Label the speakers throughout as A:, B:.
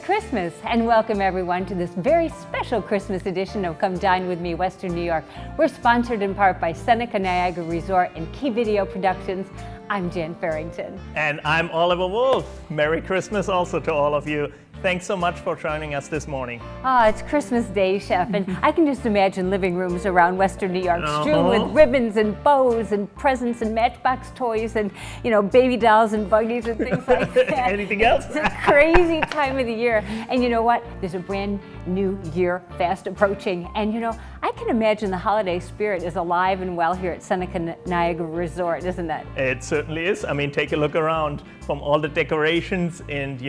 A: Christmas, and welcome everyone to this very special Christmas edition of Come Dine With Me, Western New York. We're sponsored in part by Seneca Niagara Resort and Key Video Productions. I'm Jan Farrington.
B: And I'm Oliver Wolf. Merry Christmas also to all of you. Thanks so much for joining us this morning.
A: It's Christmas Day, Chef, and I can just imagine living rooms around Western New York strewn with ribbons and bows and presents and Matchbox toys and, baby dolls and buggies and things like that.
B: Anything else?
A: It's a crazy time of the year. And you know what? There's a brand new year fast approaching. And I can imagine the holiday spirit is alive and well here at Seneca Niagara Resort, isn't it?
B: It certainly is. I mean, take a look around from all the decorations and,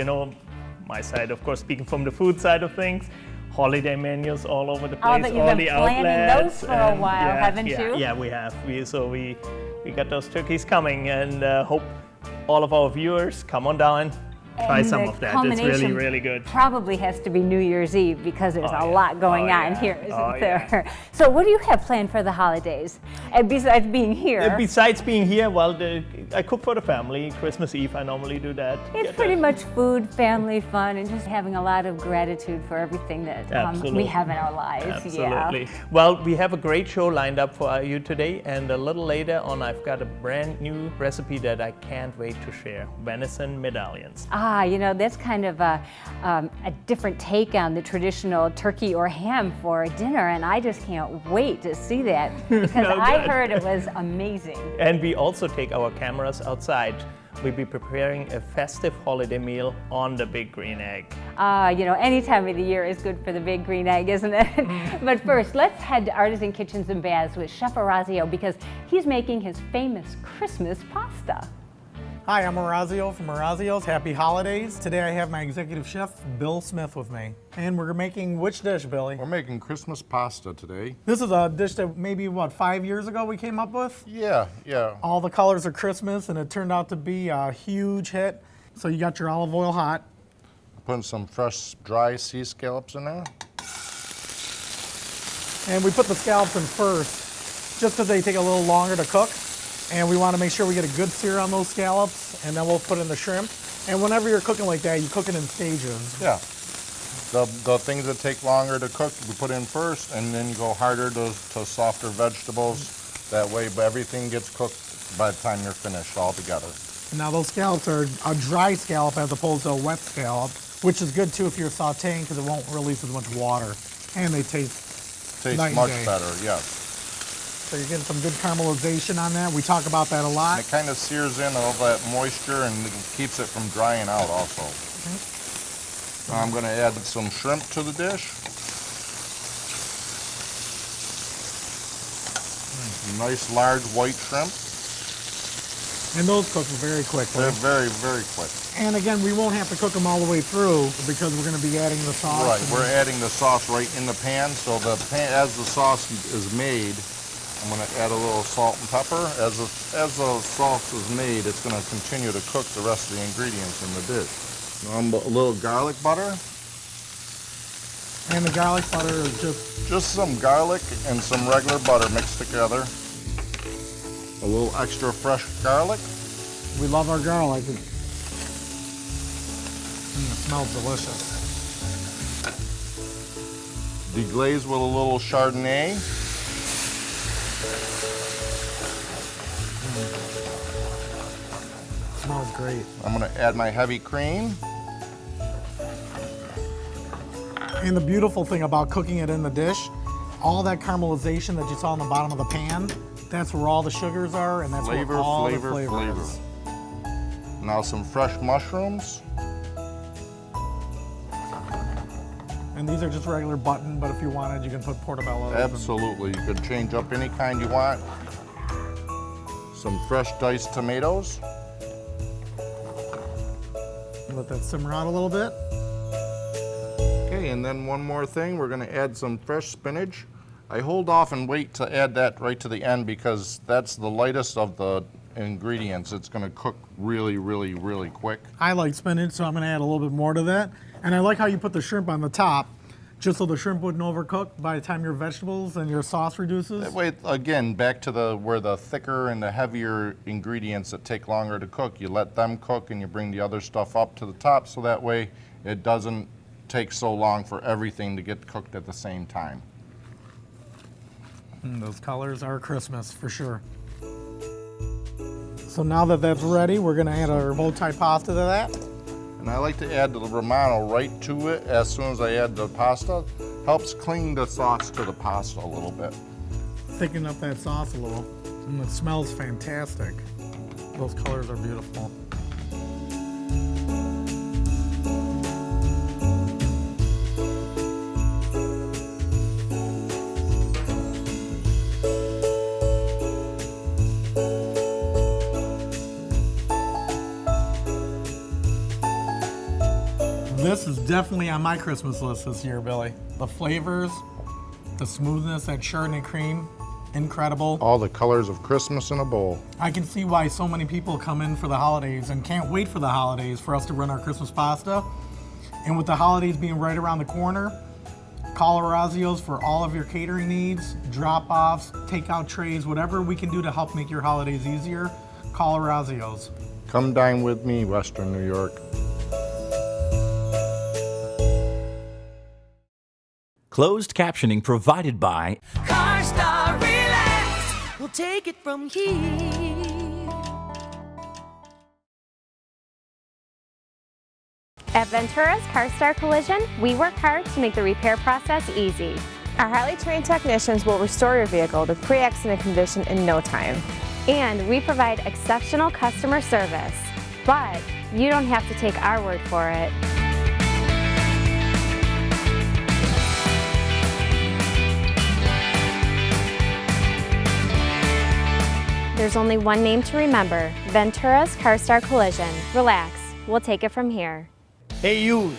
B: my side, of course, speaking from the food side of things, holiday menus all over the place,
A: But you've
B: all
A: been
B: the
A: planning
B: outlets.
A: those for a while, haven't you?
B: Yeah, we have. We got those turkeys coming, and hope all of our viewers come on down. Try some of that. It's really, really good.
A: Probably has to be New Year's Eve because there's a lot going on here, isn't there?
B: Yeah.
A: So what do you have planned for the holidays? And besides being here?
B: Besides being here, I cook for the family. Christmas Eve, I normally do that.
A: It's pretty much food, family, fun, and just having a lot of gratitude for everything that we have in our lives.
B: Absolutely.
A: Yeah.
B: Well, we have a great show lined up for you today, and a little later on, I've got a brand new recipe that I can't wait to share: venison medallions.
A: That's kind of a different take on the traditional turkey or ham for dinner, and I just can't wait to see that because I heard it was amazing.
B: And we also take our cameras outside. We'll be preparing a festive holiday meal on the big green egg.
A: Any time of the year is good for the big green egg, isn't it? But first, let's head to Artisan Kitchens and Baths with Chef Orazio because he's making his famous Christmas pasta.
C: Hi, I'm Orazio from Orazio's. Happy holidays. Today I have my executive chef, Bill Smith, with me. And we're making which dish, Billy?
D: We're making Christmas pasta today.
C: This is a dish that maybe, 5 years ago we came up with?
D: Yeah.
C: All the colors are Christmas, and it turned out to be a huge hit. So you got your olive oil hot.
D: Putting some fresh, dry sea scallops in there.
C: And we put the scallops in first, just because they take a little longer to cook. And we want to make sure we get a good sear on those scallops, and then we'll put in the shrimp. And whenever you're cooking like that, you cook it in stages.
D: Yeah. The things that take longer to cook, we put in first, and then you go harder to softer vegetables. That way, everything gets cooked by the time you're finished all together.
C: Now those scallops are a dry scallop as opposed to a wet scallop, which is good too if you're sauteing because it won't release as much water. And they taste night
D: much
C: and day.
D: better, yes.
C: So you're getting some good caramelization on that. We talk about that a lot.
D: And it kind of sears in all that moisture and keeps it from drying out also.
C: Okay.
D: Now I'm going to add some shrimp to the dish. Nice large white shrimp.
C: And those cook very quickly.
D: They're very, very quick.
C: And again, we won't have to cook them all the way through because we're going to be adding the sauce.
D: Right, we're adding the sauce right in the pan. So as the sauce is made, I'm going to add a little salt and pepper. As the sauce is made, it's going to continue to cook the rest of the ingredients in the dish. Now, a little garlic butter.
C: And the garlic butter is
D: just some garlic and some regular butter mixed together. A little extra fresh garlic.
C: We love our garlic. And it smells delicious.
D: Deglaze with a little Chardonnay.
C: Smells great.
D: I'm going to add my heavy cream.
C: And the beautiful thing about cooking it in the dish, all that caramelization that you saw on the bottom of the pan, that's where all the sugars are, and that's where all the flavor is.
D: Now some fresh mushrooms.
C: And these are just regular button, but if you wanted, you can put portobello.
D: Absolutely, you could change up any kind you want. Some fresh diced tomatoes.
C: Let that simmer out a little bit.
D: Okay, and then one more thing, we're going to add some fresh spinach. I hold off and wait to add that right to the end because that's the lightest of the ingredients. It's going to cook really, really, really quick.
C: I like spinach, so I'm going to add a little bit more to that. And I like how you put the shrimp on the top, just so the shrimp wouldn't overcook by the time your vegetables and your sauce reduces.
D: That way, again, back to where the thicker and the heavier ingredients that take longer to cook, you let them cook and you bring the other stuff up to the top so that way it doesn't takes so long for everything to get cooked at the same time.
C: Those colors are Christmas for sure. So now that that's ready, we're gonna add our multi pasta to that.
D: And I like to add the Romano right to it as soon as I add the pasta. Helps cling the sauce to the pasta a little bit.
C: Thicken up that sauce a little. And it smells fantastic. Those colors are beautiful. This is definitely on my Christmas list this year, Billy. The flavors, the smoothness, that Chardonnay cream, incredible.
D: All the colors of Christmas in a bowl.
C: I can see why so many people come in for the holidays and can't wait for the holidays for us to run our Christmas pasta. And with the holidays being right around the corner, call Orazio's for all of your catering needs, drop-offs, takeout trays, whatever we can do to help make your holidays easier, call Orazio's.
D: Come dine with me, Western New York.
E: Closed captioning provided by
F: CarStar Relax. We'll take it from here.
G: At Ventura's CarStar Collision, we work hard to make the repair process easy. Our highly trained technicians will restore your vehicle to pre-accident condition in no time. And we provide exceptional customer service. But you don't have to take our word for it. There's only one name to remember, Ventura's CarStar Collision. Relax, we'll take it from here.
H: Hey you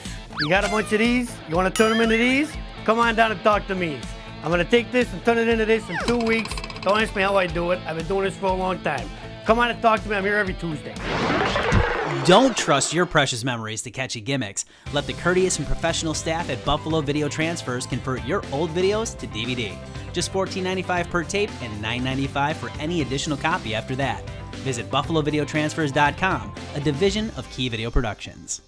H: got a bunch of these? You want to turn them into these? Come on down and talk to me. I'm going to take this and turn it into this in 2 weeks. Don't ask me how I do it. I've been doing this for a long time. Come on and talk to me. I'm here every Tuesday.
I: Don't trust your precious memories to catchy gimmicks. Let the courteous and professional staff at Buffalo Video Transfers convert your old videos to DVD. Just $14.95 per tape and $9.95 for any additional copy after that. Visit BuffaloVideoTransfers.com, a division of Key Video Productions.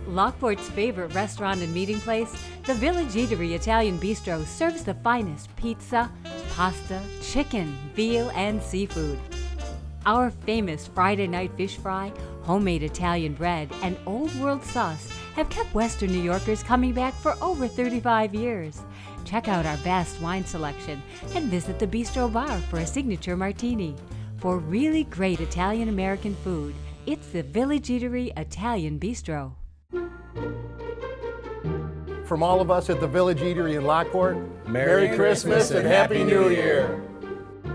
A: Lockport's favorite restaurant and meeting place, the Village Eatery Italian Bistro, serves the finest pizza, pasta, chicken, veal, and seafood. Our famous Friday night fish fry, homemade Italian bread, and old world sauce have kept Western New Yorkers coming back for over 35 years. Check out our vast wine selection and visit the Bistro Bar for a signature martini. For really great Italian-American food, it's the Village Eatery Italian Bistro.
J: From all of us at the Village Eatery in Lockport, Merry Christmas and Happy New Year.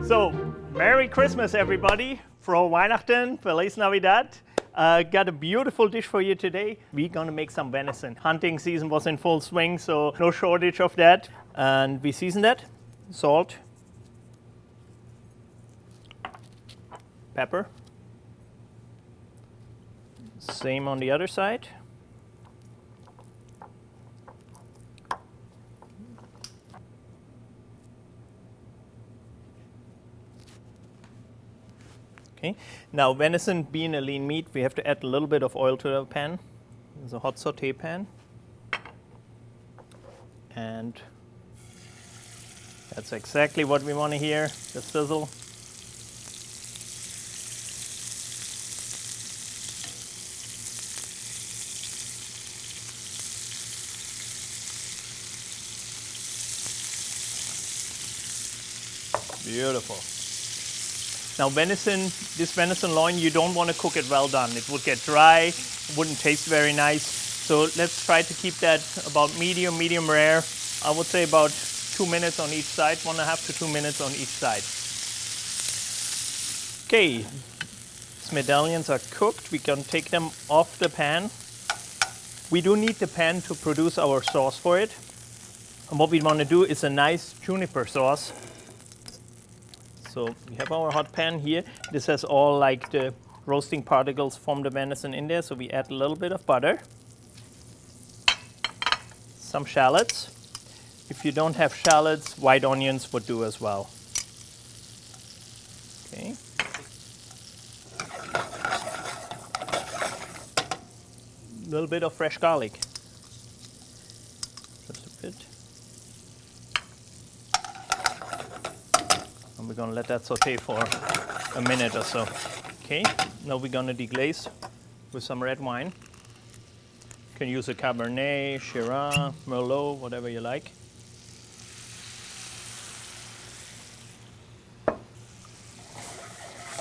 B: So, Merry Christmas, everybody. Frohe Weihnachten, Feliz Navidad. Got a beautiful dish for you today. We're gonna make some venison. Hunting season was in full swing, so no shortage of that. And we season that, salt, pepper. Same on the other side. Okay. Now, venison being a lean meat, we have to add a little bit of oil to the pan. There's a hot saute pan. And that's exactly what we want to hear, the sizzle. Beautiful. Now venison, this venison loin, you don't want to cook it well done. It would get dry, wouldn't taste very nice. So let's try to keep that about medium, medium rare. I would say about 2 minutes on each side, 1.5 to 2 minutes on each side. Okay, these medallions are cooked. We can take them off the pan. We do need the pan to produce our sauce for it. And what we want to do is a nice juniper sauce. So we have our hot pan here. This has all like the roasting particles from the venison in there. So we add a little bit of butter, some shallots. If you don't have shallots, white onions would do as well. Okay. A little bit of fresh garlic. And we're gonna let that saute for a minute or so. Okay, now we're gonna deglaze with some red wine. You can use a Cabernet, Shiraz, Merlot, whatever you like.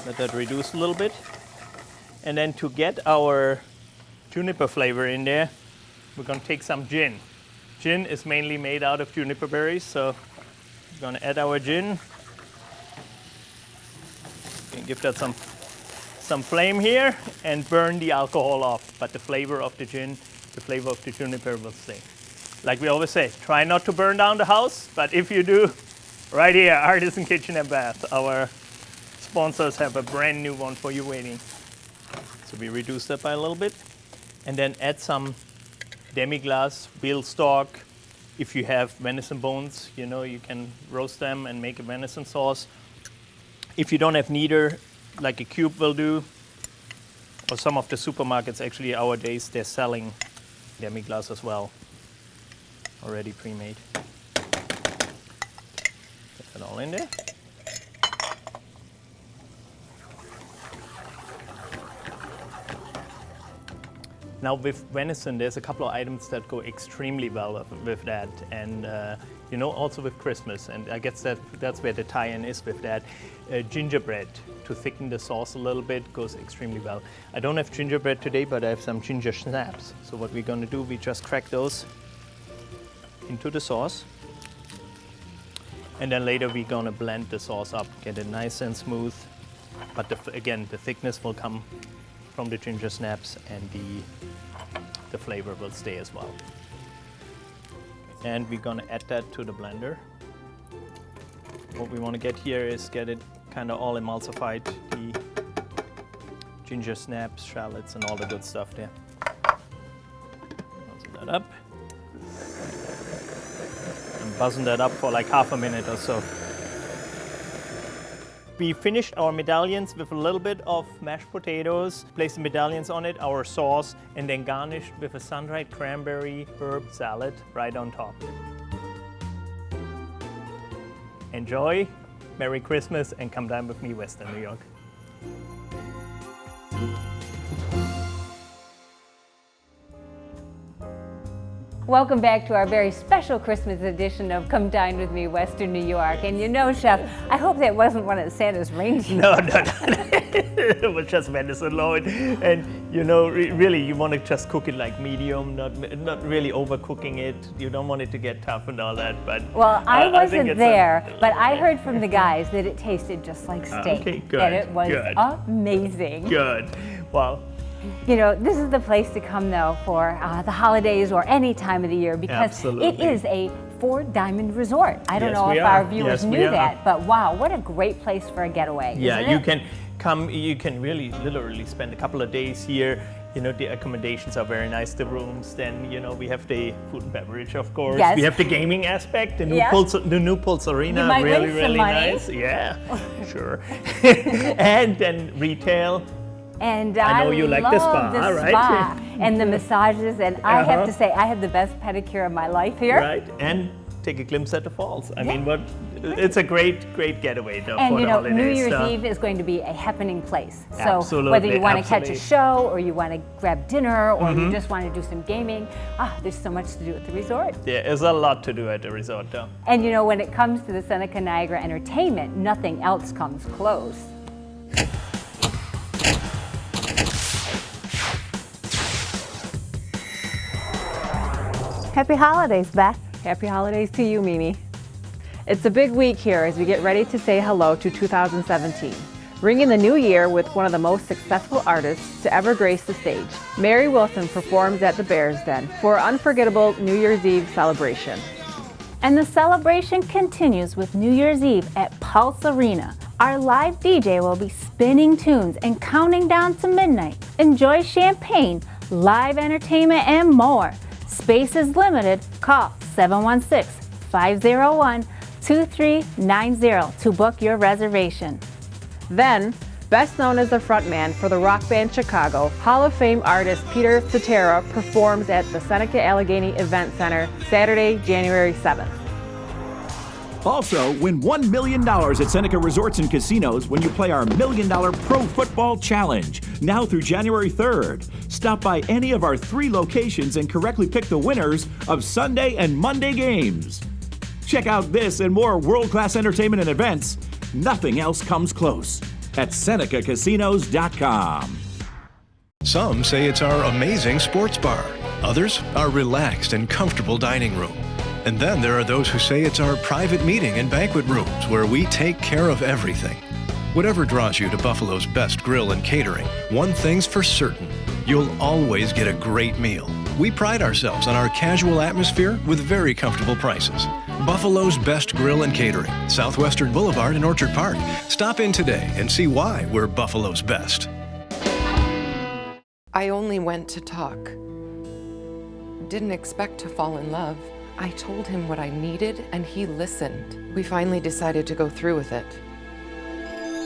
B: Let that reduce a little bit. And then to get our juniper flavor in there, we're gonna take some gin. Gin is mainly made out of juniper berries, so we're gonna add our gin. And give that some flame here and burn the alcohol off. But the flavor of the gin, the flavor of the juniper will stay. Like we always say, try not to burn down the house, but if you do, right here, Artisan Kitchen and Bath, our sponsors have a brand new one for you waiting. So we reduce that by a little bit. And then add some demi-glace, veal stock. If you have venison bones, you know, you can roast them and make a venison sauce. If you don't have neither, like a cube will do, or some of the supermarkets actually nowadays, they're selling demi-glace as well, already pre-made. Get that all in there. Now with venison, there's a couple of items that go extremely well with that, and you know, also with Christmas, and I guess that's where the tie-in is with that. Gingerbread to thicken the sauce a little bit goes extremely well. I don't have gingerbread today, but I have some ginger snaps. So what we're gonna do, we just crack those into the sauce, and then later we're gonna blend the sauce up, get it nice and smooth. But again, the thickness will come from the ginger snaps, and the flavor will stay as well. And we're gonna add that to the blender. What we wanna get here is get it kind of all emulsified, the ginger snaps, shallots, and all the good stuff there. Buzz that up. And buzzing that up for like half a minute or so. We finished our medallions with a little bit of mashed potatoes, placed the medallions on it, our sauce, and then garnished with a sun-dried cranberry herb salad right on top. Enjoy, Merry Christmas, and come dine with me, Western New York.
A: Welcome back to our very special Christmas edition of Come Dine With Me, Western New York. And you know, Chef, I hope that wasn't one of Santa's reindeer.
B: No. It was just venison loin. And you know, really, you want to just cook it like medium, not really overcooking it. You don't want it to get tough and all that. But
A: well, I wasn't there, but I heard from the guys that it tasted just like steak.
B: Okay, good.
A: And it was amazing.
B: Good. Well,
A: you know, this is the place to come, though, for the holidays or any time of the year, because it is a four-diamond resort. I don't know if our viewers knew that, but wow, what a great place for a getaway.
B: Yeah,
A: isn't
B: you
A: it?
B: can come, you can really literally spend a couple of days here. You know, the accommodations are very nice, the rooms. Then, you know, we have the food and beverage, of course.
A: Yes.
B: We have the gaming aspect, the new Pulse Arena,
A: You might
B: really,
A: win some
B: really
A: money.
B: nice. Yeah, sure. And then retail.
A: And
B: I know you like the spa,
A: the
B: right?
A: spa and the massages, and I have to say, I had the best pedicure of my life here.
B: Right, and take a glimpse at the falls. I mean, it's a great getaway though,
A: and
B: for
A: you
B: the
A: know,
B: holidays.
A: New Year's Eve is going to be a happening place. So
B: Absolutely,
A: whether you want to catch a
B: absolutely.
A: show, or you want to grab dinner, or you just want to do some gaming, there's so much to do at the resort.
B: There is a lot to do at the resort though.
A: And you know, when it comes to the Seneca Niagara entertainment, nothing else comes close.
G: Happy holidays, Beth.
K: Happy holidays to you, Mimi. It's a big week here as we get ready to say hello to 2017. Ringing the new year with one of the most successful artists to ever grace the stage. Mary Wilson performs at the Bears Den for an unforgettable New Year's Eve celebration.
L: And the celebration continues with New Year's Eve at Pulse Arena. Our live DJ will be spinning tunes and counting down to midnight. Enjoy champagne, live entertainment, and more. Space is limited. Call 716-501-2390 to book your reservation.
K: Then, best known as the frontman for the rock band Chicago, Hall of Fame artist Peter Cetera performs at the Seneca Allegheny Event Center Saturday, January 7th.
E: Also, win $1 million at Seneca Resorts and Casinos when you play our $1 Million Pro Football Challenge, now through January 3rd. Stop by any of our 3 locations and correctly pick the winners of Sunday and Monday games. Check out this and more world-class entertainment and events. Nothing else comes close at SenecaCasinos.com.
M: Some say it's our amazing sports bar. Others, our relaxed and comfortable dining room. And then there are those who say it's our private meeting and banquet rooms where we take care of everything. Whatever draws you to Buffalo's best grill and catering, one thing's for certain, you'll always get a great meal. We pride ourselves on our casual atmosphere with very comfortable prices. Buffalo's best grill and catering, Southwestern Boulevard in Orchard Park. Stop in today and see why we're Buffalo's best.
N: I only went to talk. Didn't expect to fall in love. I told him what I needed and he listened. We finally decided to go through with it.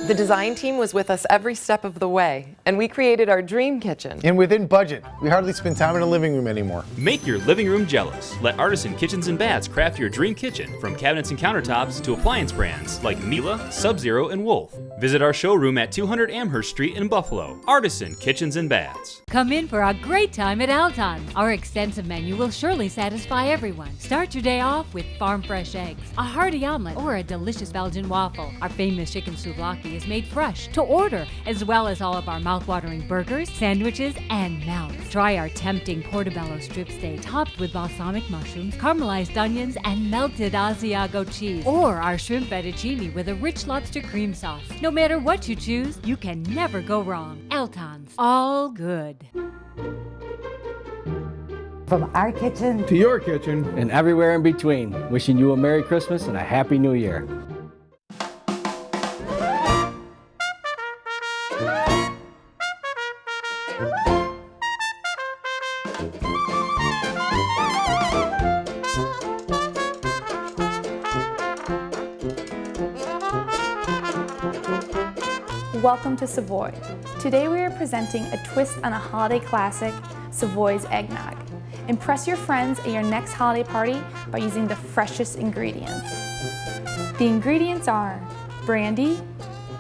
N: The design team was with us every step of the way, and we created our dream kitchen.
J: And within budget. We hardly spend time in a living room anymore.
O: Make your living room jealous. Let Artisan Kitchens and Baths craft your dream kitchen, from cabinets and countertops to appliance brands like Miele, Sub-Zero, and Wolf. Visit our showroom at 200 Amherst Street in Buffalo. Artisan Kitchens and Baths.
P: Come in for a great time at Alton's. Our extensive menu will surely satisfy everyone. Start your day off with farm fresh eggs, a hearty omelet, or a delicious Belgian waffle. Our famous chicken souvlaki is made fresh to order, as well as all of our mouth-watering burgers, sandwiches, and melts. Try our tempting portobello strip steak topped with balsamic mushrooms, caramelized onions, and melted Asiago cheese, or our shrimp fettuccine with a rich lobster cream sauce. No matter what you choose, you can never go wrong. Alton's, all good.
Q: From our kitchen
R: to your kitchen and everywhere in between, wishing you a Merry Christmas and a Happy New Year.
S: Welcome to Savoy. Today we are presenting a twist on a holiday classic, Savoy's eggnog. Impress your friends at your next holiday party by using the freshest ingredients. The ingredients are brandy,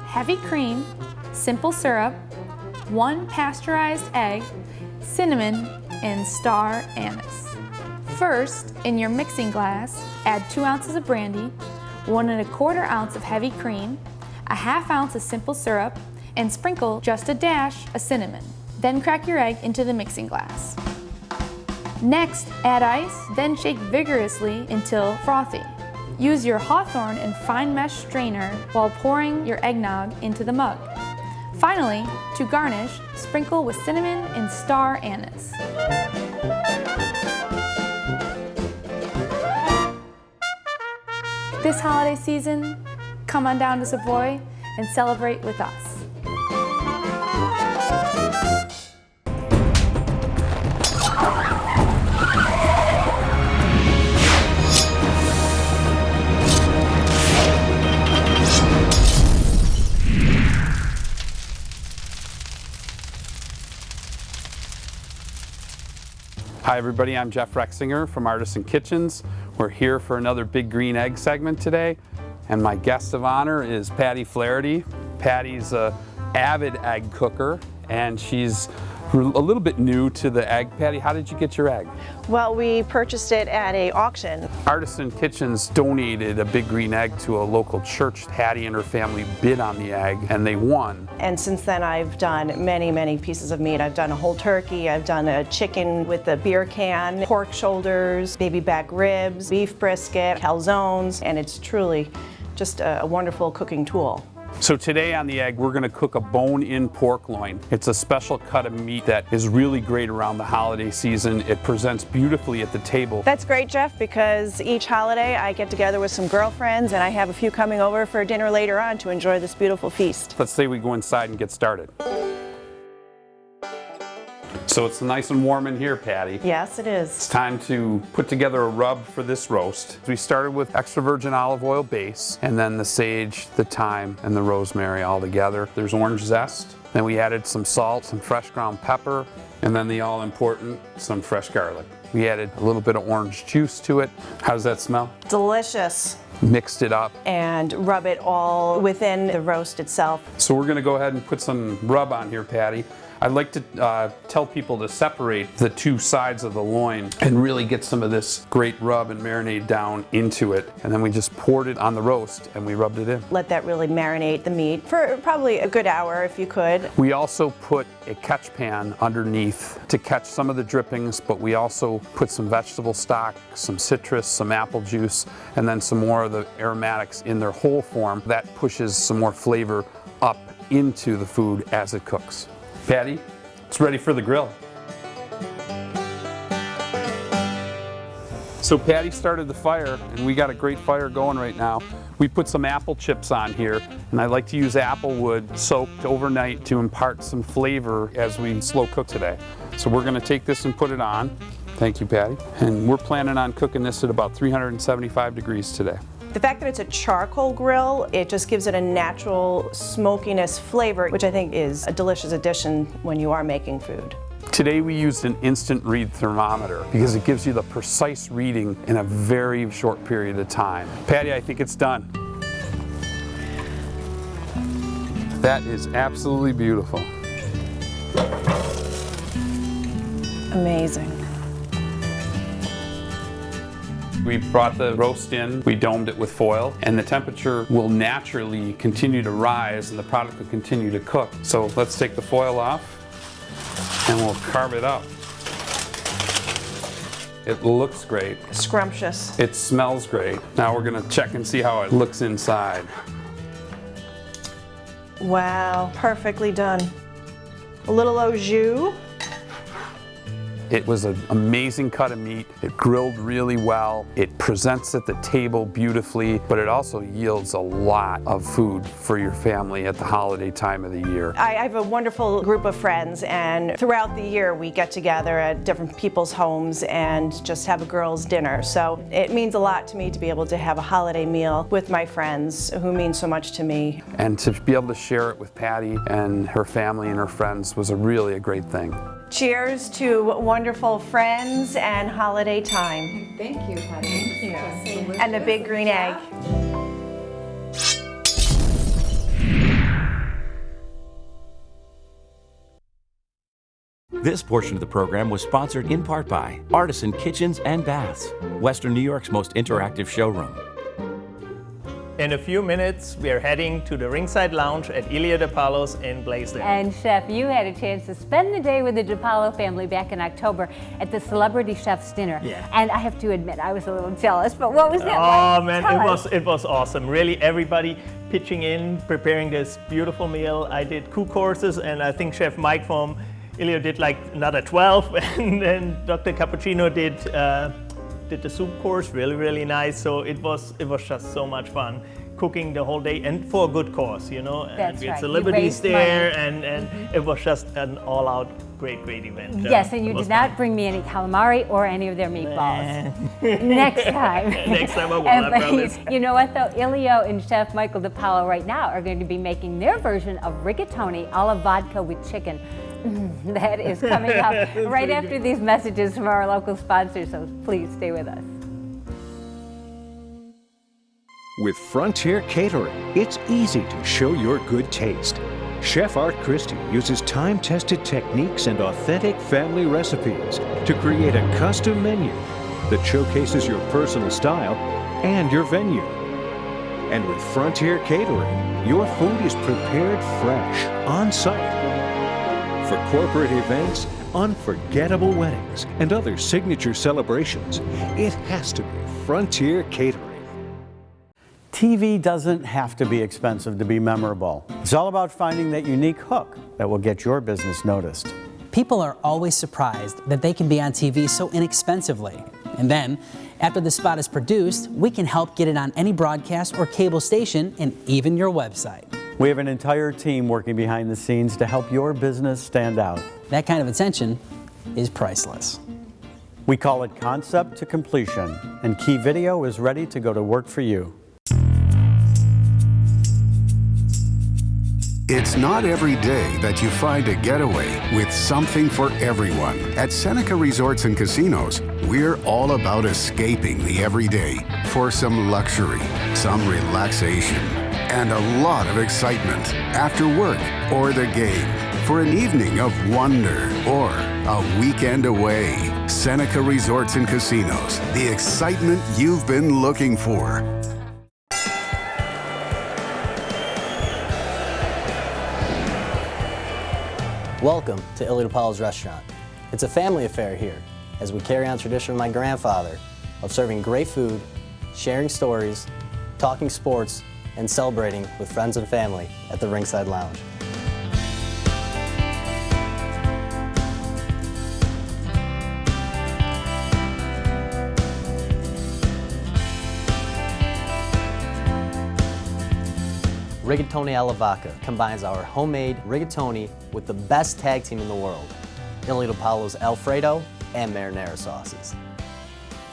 S: heavy cream, simple syrup, 1 pasteurized egg, cinnamon, and star anise. First, in your mixing glass, add 2 ounces of brandy, 1 1/4 ounce of heavy cream, a 1/2 ounce of simple syrup, and sprinkle just a dash of cinnamon. Then crack your egg into the mixing glass. Next, add ice, then shake vigorously until frothy. Use your Hawthorne and fine mesh strainer while pouring your eggnog into the mug. Finally, to garnish, sprinkle with cinnamon and star anise. This holiday season, come on down to Savoy and celebrate with us.
T: Hi everybody, I'm Jeff Rexinger from Artisan Kitchens. We're here for another Big Green Egg segment today, and my guest of honor is Patty Flaherty. Patty's an avid egg cooker, and she's a little bit new to the egg. Patty, how did you get your egg?
U: Well, we purchased it at an auction.
T: Artisan Kitchens donated a Big Green Egg to a local church. Patty and her family bid on the egg, and they won.
U: And since then, I've done many, many pieces of meat. I've done a whole turkey, I've done a chicken with a beer can, pork shoulders, baby back ribs, beef brisket, calzones, and it's truly just a wonderful cooking tool.
T: So today on the egg, we're gonna cook a bone-in pork loin. It's a special cut of meat that is really great around the holiday season. It presents beautifully at the table.
U: That's great, Jeff, because each holiday I get together with some girlfriends and I have a few coming over for dinner later on to enjoy this beautiful feast.
T: Let's say we go inside and get started. So it's nice and warm in here, Patty.
U: Yes, it is.
T: It's time to put together a rub for this roast. We started with extra virgin olive oil base, and then the sage, the thyme, and the rosemary all together. There's orange zest, Then we added some salt, some fresh ground pepper, and then the all-important, some fresh garlic. We added a little bit of orange juice to it. How does that smell?
U: Delicious.
T: Mixed it up.
U: And rub it all within the roast itself.
T: So we're gonna go ahead and put some rub on here, Patty. I'd like to tell people to separate the two sides of the loin and really get some of this great rub and marinade down into it. And then we just poured it on the roast and we rubbed it in.
U: Let that really marinate the meat for probably a good hour if you could.
T: We also put a catch pan underneath to catch some of the drippings, but we also put some vegetable stock, some citrus, some apple juice, and then some more of the aromatics in their whole form. That pushes some more flavor up into the food as it cooks. Patty, it's ready for the grill. So Patty started the fire, and we got a great fire going right now. We put some apple chips on here, and I like to use apple wood soaked overnight to impart some flavor as we slow cook today. So we're gonna take this and put it on. Thank you, Patty. And we're planning on cooking this at about 375 degrees today.
U: The fact that it's a charcoal grill, it just gives it a natural smokiness flavor, which I think is a delicious addition when you are making food.
T: Today we used an instant read thermometer because it gives you the precise reading in a very short period of time. Patty, I think it's done. That is absolutely beautiful.
U: Amazing.
T: We brought the roast in, we domed it with foil, and the temperature will naturally continue to rise and the product will continue to cook. So let's take the foil off and we'll carve it up. It looks great.
U: Scrumptious.
T: It smells great. Now we're gonna check and see how it looks inside.
U: Wow, perfectly done. A little au jus.
T: It was an amazing cut of meat. It grilled really well. It presents at the table beautifully, but it also yields a lot of food for your family at the holiday time of the year.
U: I have a wonderful group of friends, and throughout the year we get together at different people's homes and just have a girls' dinner. So it means a lot to me to be able to have a holiday meal with my friends who mean so much to me.
T: And to be able to share it with Patty and her family and her friends was really a great thing.
U: Cheers to wonderful friends and holiday time.
N: Thank you, Patty.
U: Thank you. And the big green egg.
E: This portion of the program was sponsored in part by Artisan Kitchens and Baths, Western New York's most interactive showroom.
B: In a few minutes, we are heading to the Ringside Lounge at Ilya DePaulo's in Blaisdell.
A: And Chef, you had a chance to spend the day with the DePaulo family back in October at the Celebrity Chef's Dinner.
B: Yeah.
A: And I have to admit, I was a little jealous, but what was that
B: Oh
A: like?
B: man, it was awesome. Really, everybody pitching in, preparing this beautiful meal. I did 2 courses, and I think Chef Mike from Ilya did like another 12, and then Dr. Cappuccino did the soup course, really nice. So it was just so much fun cooking the whole day, and for a good cause, you know.
A: That's
B: and we had
A: right.
B: celebrities there, and it was just an all-out great event.
A: Yes, and you
B: It was
A: did not bring me any calamari or any of their meatballs. Next time.
B: Next time I will, I promise.
A: You know what though? Ilio and Chef Michael DePaulo right now are going to be making their version of rigatoni alla vodka with chicken. That is coming up right after these messages from our local sponsors, so please stay with us.
C: With Frontier Catering, it's easy to show your good taste. Chef Art Christie uses time-tested techniques and authentic family recipes to create a custom menu that showcases your personal style and your venue. And with Frontier Catering, your food is prepared fresh, on-site. For corporate events, unforgettable weddings, and other signature celebrations, it has to be Frontier Catering.
V: TV doesn't have to be expensive to be memorable. It's all about finding that unique hook that will get your business noticed.
I: People are always surprised that they can be on TV so inexpensively. And then, after the spot is produced, we can help get it on any broadcast or cable station and even your website.
V: We have an entire team working behind the scenes to help your business stand out.
I: That kind of attention is priceless.
V: We call it concept to completion, and Key Video is ready to go to work for you.
D: It's not every day that you find a getaway with something for everyone. At Seneca Resorts and Casinos, we're all about escaping the everyday for some luxury, some relaxation, and a lot of excitement after work or the game. For an evening of wonder or a weekend away. Seneca Resorts and Casinos, the excitement you've been looking for.
F: Welcome to Illy DePaulo's restaurant. It's a family affair here as we carry on tradition of my grandfather of serving great food, sharing stories, talking sports, and celebrating with friends and family at the Ringside Lounge. Rigatoni alla vodka combines our homemade rigatoni with the best tag team in the world, Illy DePaulo's Alfredo and marinara sauces.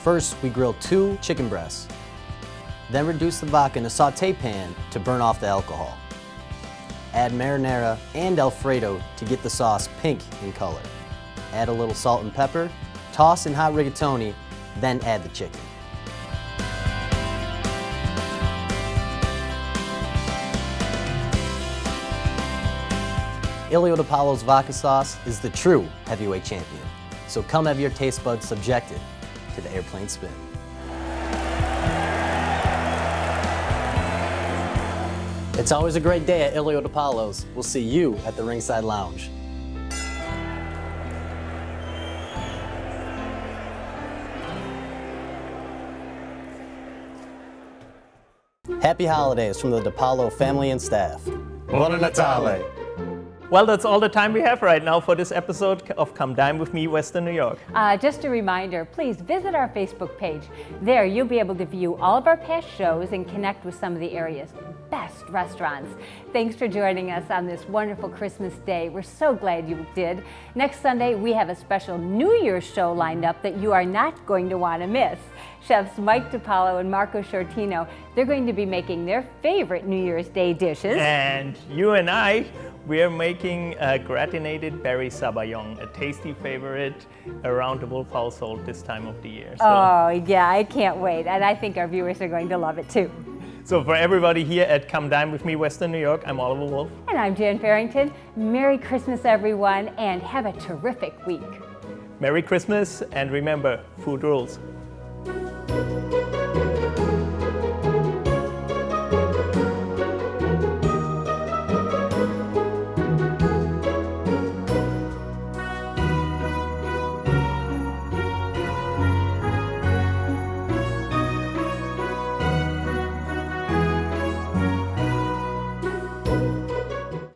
F: First, we grill 2 chicken breasts, then reduce the vodka in a saute pan to burn off the alcohol. Add marinara and Alfredo to get the sauce pink in color. Add a little salt and pepper, toss in hot rigatoni, then add the chicken. Illy DePaulo's vodka sauce is the true heavyweight champion. So come have your taste buds subjected to the airplane spin. It's always a great day at Illy DePaulo's. We'll see you at the Ringside Lounge. Happy holidays from the DePaulo family and staff. Buon Natale.
B: Well, that's all the time we have right now for this episode of Come Dine With Me, Western New York.
A: Just a reminder, please visit our Facebook page. There, you'll be able to view all of our past shows and connect with some of the area's best restaurants. Thanks for joining us on this wonderful Christmas day. We're so glad you did. Next Sunday, we have a special New Year's show lined up that you are not going to want to miss. Chefs Mike DePaulo and Marco Shortino, they're going to be making their favorite New Year's Day dishes.
B: And you and I, we are making a gratinated berry sabayon, a tasty favorite around the Wolf household this time of the year. So.
A: Oh, yeah, I can't wait. And I think our viewers are going to love it too.
B: So for everybody here at Come Dine With Me, Western New York, I'm Oliver Wolf.
A: And I'm Jan Farrington. Merry Christmas, everyone, and have a terrific week.
B: Merry Christmas, and remember, food rules.